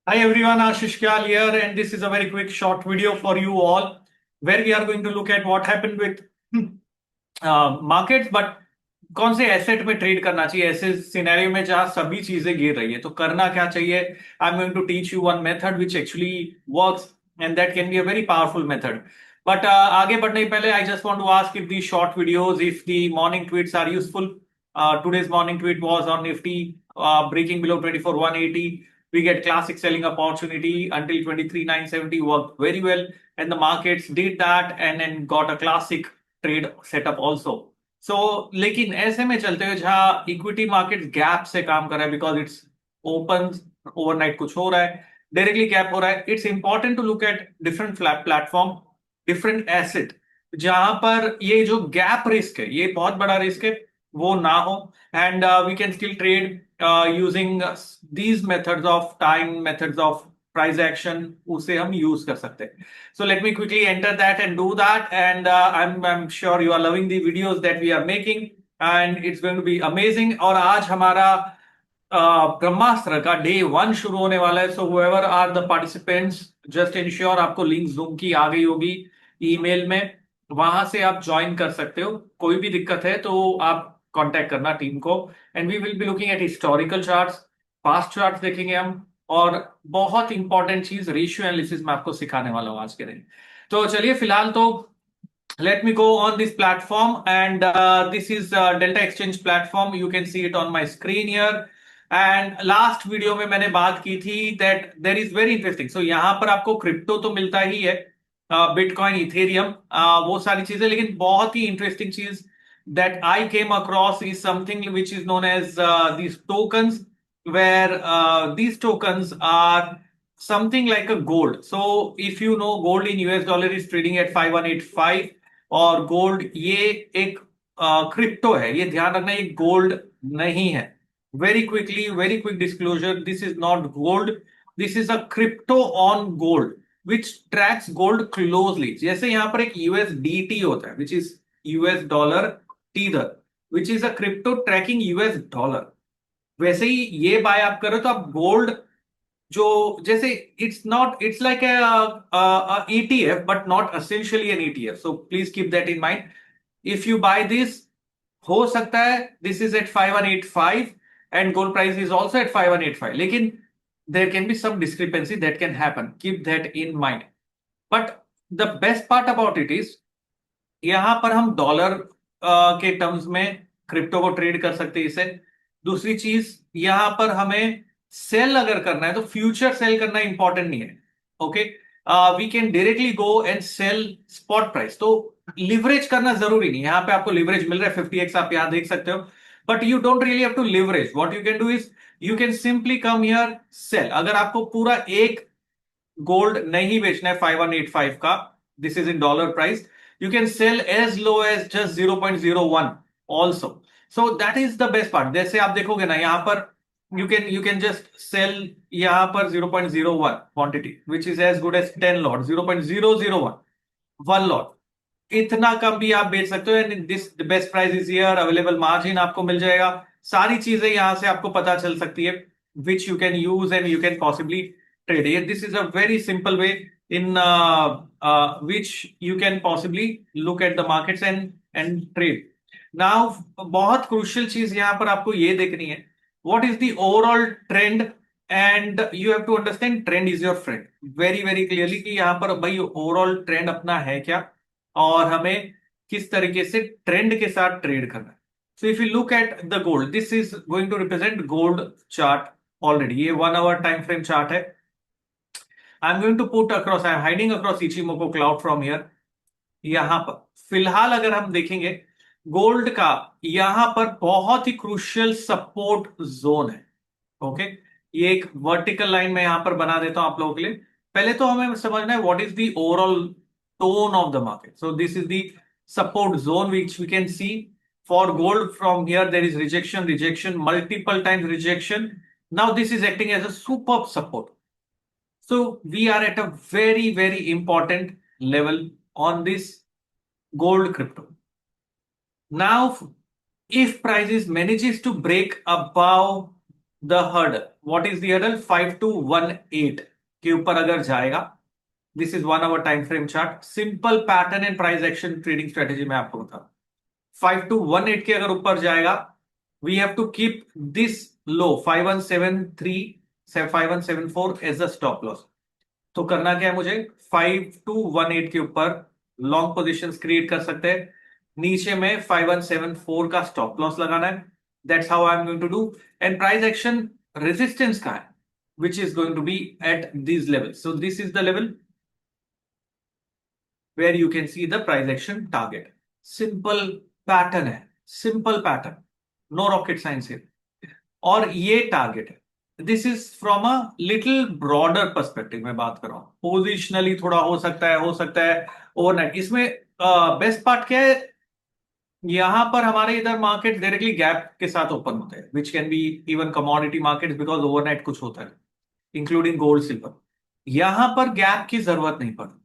Hi everyone, Ashish Kyal here, and this is a very quick short video for you all, where we are going to look at what happened with markets, but कौन से asset में trade करना चाहिए ऐसे scenario में जहां सभी चीजें गिर रही है, तो करना क्या चाहिए। I am going to teach you one method which actually works and that can be a very powerful method. But आगे बढ़ने से पहले I just want to ask if the short videos, if the morning tweets are useful. Today's morning tweet was on Nifty breaking below 24,180. We get classic selling opportunity until 23,970 worked very well, and the markets did that and then got a classic trade setup also. So लेकिन ऐसे में चलते हुए जहां equity market gap से काम कर रहा है, बिकॉज इट्स ओपन ओवरनाइट कुछ हो रहा है, डायरेक्टली गैप हो रहा है, it's important to look at different platform, different asset, जहां पर ये जो गैप रिस्क है ये बहुत बड़ा रिस्क है, वो ना हो, and we can still trade using these methods of time, methods of price action, उसे हम यूज कर सकते हैं। So let me quickly enter that and do that. And I'm sure you are loving the videos that we are making, and it's going to be amazing. और आज हमारा ब्रह्मास्त्र का day one शुरू होने वाला है। सो whoever are the participants, just ensure आपको link zoom की आ गई होगी ईमेल में, वहां से आप ज्वाइन कर सकते हो। कोई भी दिक्कत है तो आप कांटेक्ट करना टीम को, and we will be looking at historical charts, past charts देखेंगे हम, और बहुत इंपॉर्टेंट चीज रेशियो एनालिसिस में आपको सिखाने वाला हूं आज के दिन। तो चलिए फिलहाल तो let me go on this platform, and this is Delta Exchange platform. You can see it on my screen here. And last video में मैंने बात की थी that there is very interesting. So यहाँ पर आपको क्रिप्टो तो मिलता ही है, बिटकॉइन, इथेरियम, वो सारी चीजें, लेकिन बहुत ही इंटरेस्टिंग चीज that I came across is something which is known as these tokens, where these tokens are something like a gold. So if you know, gold in US dollar is trading at 5185, और gold ये एक crypto है, ये ध्यान रखना, ये gold नहीं है। Very quick disclosure, this is not gold, this is a crypto on gold which tracks gold closely. जैसे यहां पर एक यूएसडीटी होता है which is US dollar tether, which is a crypto tracking US dollar, वैसे ही ये बाय आप करो तो आप गोल्ड, जो जैसे it's like ETF but not essentially an ETF, so please keep that in mind. If you buy this, हो सकता है this is at 5185 and gold price is also at 5185, लेकिन there can be some discrepancy that can happen, keep that in mind. But the best part about it is, यहां पर हम dollar के terms में crypto को trade कर सकते हैं इसे। दूसरी चीज, यहां पर हमें सेल अगर करना है तो फ्यूचर सेल करना इंपॉर्टेंट नहीं है। Okay, we can directly go and sell spot price, तो लिवरेज करना जरूरी नहीं। यहां पे आपको लिवरेज मिल रहा है 50x, आप यहां देख सकते हो, but you don't really have to leverage. What you can do is you can simply come here sell. अगर आपको पूरा एक गोल्ड नहीं बेचना है 5185 का, this is in dollar price, you can sell as low as just 0.01 also. So that is the best part. जैसे आप देखोगे ना यहाँ पर, you can just sell यहाँ पर 0.01 quantity which is as good as 10 lot, 0.001 one lot, इतना कम भी आप बेच सकते हो, and this the best price is here, available margin आपको मिल जाएगा, सारी चीजें यहां से आपको पता चल सकती है, which you can use and you can possibly trade. This is a very simple way in which you can possibly look at the markets and trade. Now बहुत क्रूशियल चीज यहां पर आपको ये देखनी है, what is the overall trend, and you have to understand trend is your friend very very clearly, कि यहां पर भाई ओवरऑल ट्रेंड अपना है क्या, और हमें किस तरीके से ट्रेंड के साथ ट्रेड करना है। So if you look at the gold, this is going to represent gold chart already, ये 1 आवर टाइम फ्रेम चार्ट है। I am going to put across, I am hiding across Ichimoku cloud from here. यहां पर फिलहाल अगर हम देखेंगे gold का, यहां पर बहुत ही क्रूशियल सपोर्ट जोन है। ओके, ये एक वर्टिकल लाइन में यहां पर बना देता हूं आप लोगों के लिए। पहले तो हमें समझना है what is the overall tone of the market. So this is the support zone which we can see for gold. From here there is rejection, multiple times rejection. Now this is acting as a superb support. So we are at a very important level on this gold crypto. Now if prices manages to break above the hurdle, what is the hurdle? 5218 के ऊपर अगर जाएगा, this is 1 hour time frame chart, simple pattern and price action trading strategy मैं आपको बता, 5218 के अगर ऊपर जाएगा, we have to keep this low 5173 5174 as a stop loss. तो करना क्या है मुझे? 5218 के ऊपर लॉन्ग पोजिशंस क्रिएट कर सकते हैं, नीचे में 5174 का स्टॉप लॉस लगाना है। That's how I am going to do. And price action resistance का है, which is going to be at this level. So this is the level where you can see the price action target. Simple pattern है, simple pattern, no rocket science here. और ये target है। This is from a little broader perspective में बात कर रहा हूं, positionally थोड़ा हो सकता है ओवरनाइट। इसमें बेस्ट पार्ट क्या है, यहां पर हमारे इधर मार्केट डायरेक्टली गैप के साथ ओपन होते हैं, which can be even commodity market, because overnight कुछ होता है, इंक्लूडिंग गोल्ड सिल्वर। यहां पर गैप की जरूरत नहीं पड़ती,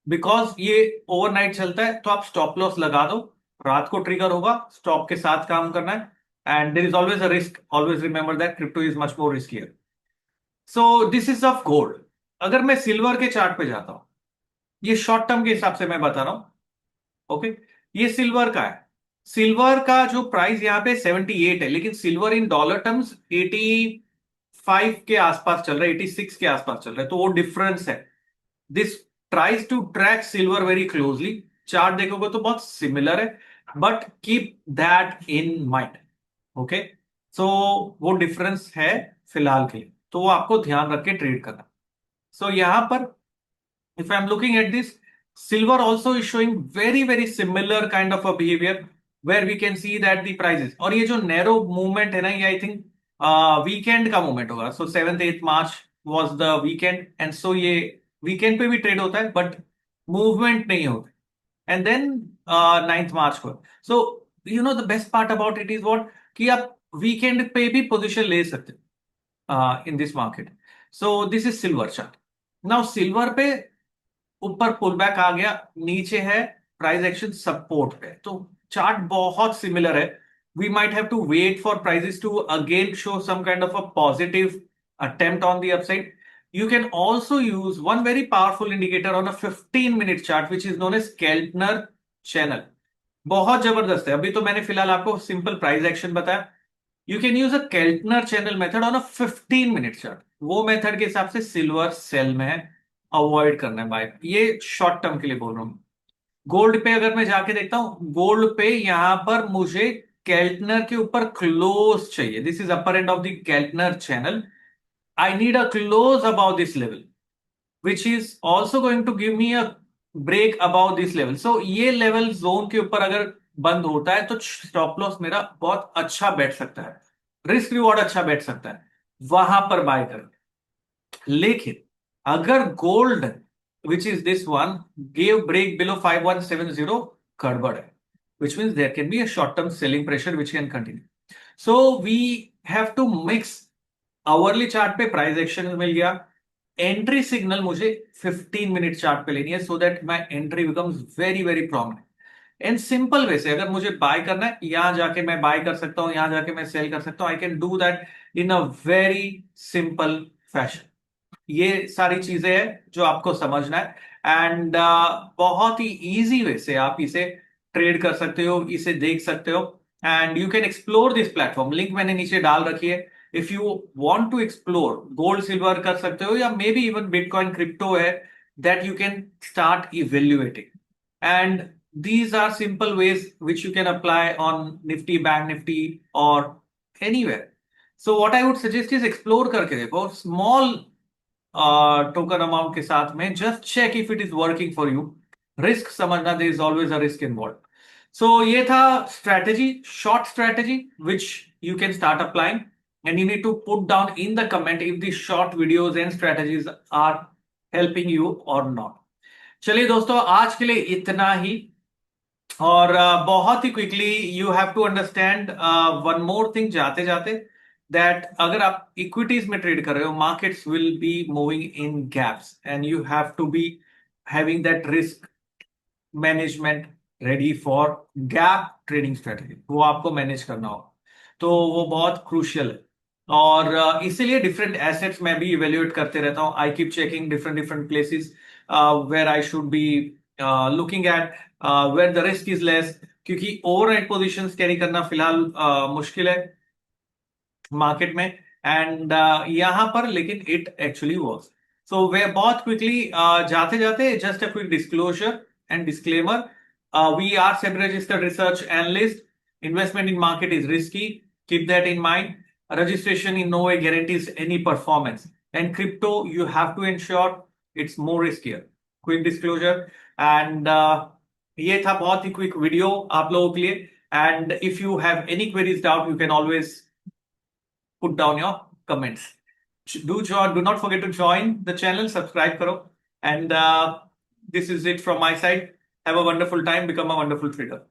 बिकॉज ये ओवरनाइट चलता है, तो आप स्टॉप लॉस लगा दो, रात को ट्रिगर होगा, स्टॉप के साथ काम करना है। And there is always a risk, always remember that crypto is much more riskier. So this is of gold. अगर मैं सिल्वर के चार्ट पे जाता हूं, ये शॉर्ट टर्म के हिसाब से मैं बता रहा हूं, ओके। ये सिल्वर का है, सिल्वर का जो प्राइस यहाँ पे 78 है, लेकिन सिल्वर इन डॉलर टर्म्स 85 के आसपास चल रहा है, 86 के आसपास चल रहा है, तो वो डिफरेंस है। This tries to track silver very closely, chart देखोगे तो बहुत सिमिलर है, but keep that in mind, okay. So वो डिफरेंस है फिलहाल के लिए, तो वो आपको ध्यान रख के ट्रेड करना। सो यहां पर if I'm looking at this, silver also is showing very similar kind of a behavior, where we can see that the prices, और ये जो narrow movement है ना, ये I think वीकेंड का मूवमेंट होगा। सो 7th-8th March was the weekend, and so ये weekend पे भी ट्रेड होता है, बट मूवमेंट नहीं होता। एंड देन 9th March को, so you know the best part about it is what, कि आप वीकेंड पे भी पोजिशन ले सकते हो in this market. So this is silver chart. Now silver पे ऊपर पुल बैक आ गया, नीचे है प्राइस एक्शन सपोर्ट पे, तो चार्ट बहुत सिमिलर है। We might have to wait for prices to again show some kind of a positive attempt on the upside. You can also use one very powerful indicator on a 15-minute chart, which is known as Keltner channel. बहुत जबरदस्त है। अभी तो मैंने फिलहाल आपको simple price action बताया। You can use a Keltner channel method on a 15-minute chart. वो मेथड के हिसाब से सिल्वर सेल में है, अवॉइड करना है बाय, ये शॉर्ट टर्म के लिए बोल रहा हूं। गोल्ड पे अगर मैं जाके देखता हूं, गोल्ड पे यहां पर मुझे केल्टनर के ऊपर क्लोज चाहिए। This is upper end of the Keltner channel. I need a close about this level, which is also going to give me a break about this level. So ये level zone के ऊपर अगर बंद होता है, तो stop loss मेरा बहुत अच्छा बैठ सकता है, रिस्क रिवॉर्ड अच्छा बैठ सकता है, वहां पर बाय कर। लेकिन अगर gold, which is this one, gave break below 5170, गड़बड़ है, which means there can be a short term selling pressure which can continue. So we have to mix, hourly chart पे प्राइस एक्शन मिल गया, entry signal मुझे 15-minute chart पे लेनी है, so that my entry becomes very prominent. And simple way से अगर मुझे bye करना है, यहां जाके मैं बाय कर सकता हूं, यहां जाके मैं सेल कर सकता हूं। I can do that in a very simple fashion. ये सारी चीजें हैं जो आपको समझना है, एंड बहुत ही इजी वे से आप इसे ट्रेड कर सकते हो, इसे देख सकते हो, and you can explore this platform. Link मैंने नीचे डाल रखी है। If you want to explore, gold silver कर सकते हो, या maybe even bitcoin crypto है, that you can start evaluating. And these are simple ways which you can apply on Nifty, Bank Nifty, or anywhere. So what I would suggest is explore करके देखो, small token amount के साथ में, just check if it is working for you. Risk समझना, there is always a risk involve. So ये था strategy, short strategy which you can start applying, and you need to put down in the comment if the short videos and strategies are helping you और not. चलिए दोस्तों, आज के लिए इतना ही। और बहुत ही quickly you have to understand one more thing जाते जाते, दैट अगर आप इक्विटीज में ट्रेड कर रहे हो, markets will be moving in gaps, and you have to be having that risk management ready for gap trading strategy, वो आपको मैनेज करना होगा, तो वो बहुत क्रूशियल है। और इसीलिए डिफरेंट एसेट्स में भी इवेल्युएट करते रहता हूँ. I keep checking different different places where I should be looking at, where the risk is less, क्योंकि ओवरनाइट पोजीशंस कैरी करना फिलहाल मुश्किल है मार्केट में. एंड यहां पर लेकिन इट एक्चुअली वर्क्स. सो वे बहुत क्विकली जाते जाते just a quick disclosure and disclaimer. We are SEBI registered research analyst. Investment in market is risky. Keep that in mind. Registration in no way guarantees any performance. And crypto, you have to ensure it's more riskier. Quick disclosure. And ये था बहुत ही quick video आप लोगों के लिए. And if you have any queries, doubt, you can always put down your comments. Do not forget to join the channel, subscribe karo, and this is it from my side. Have a wonderful time, become a wonderful trader.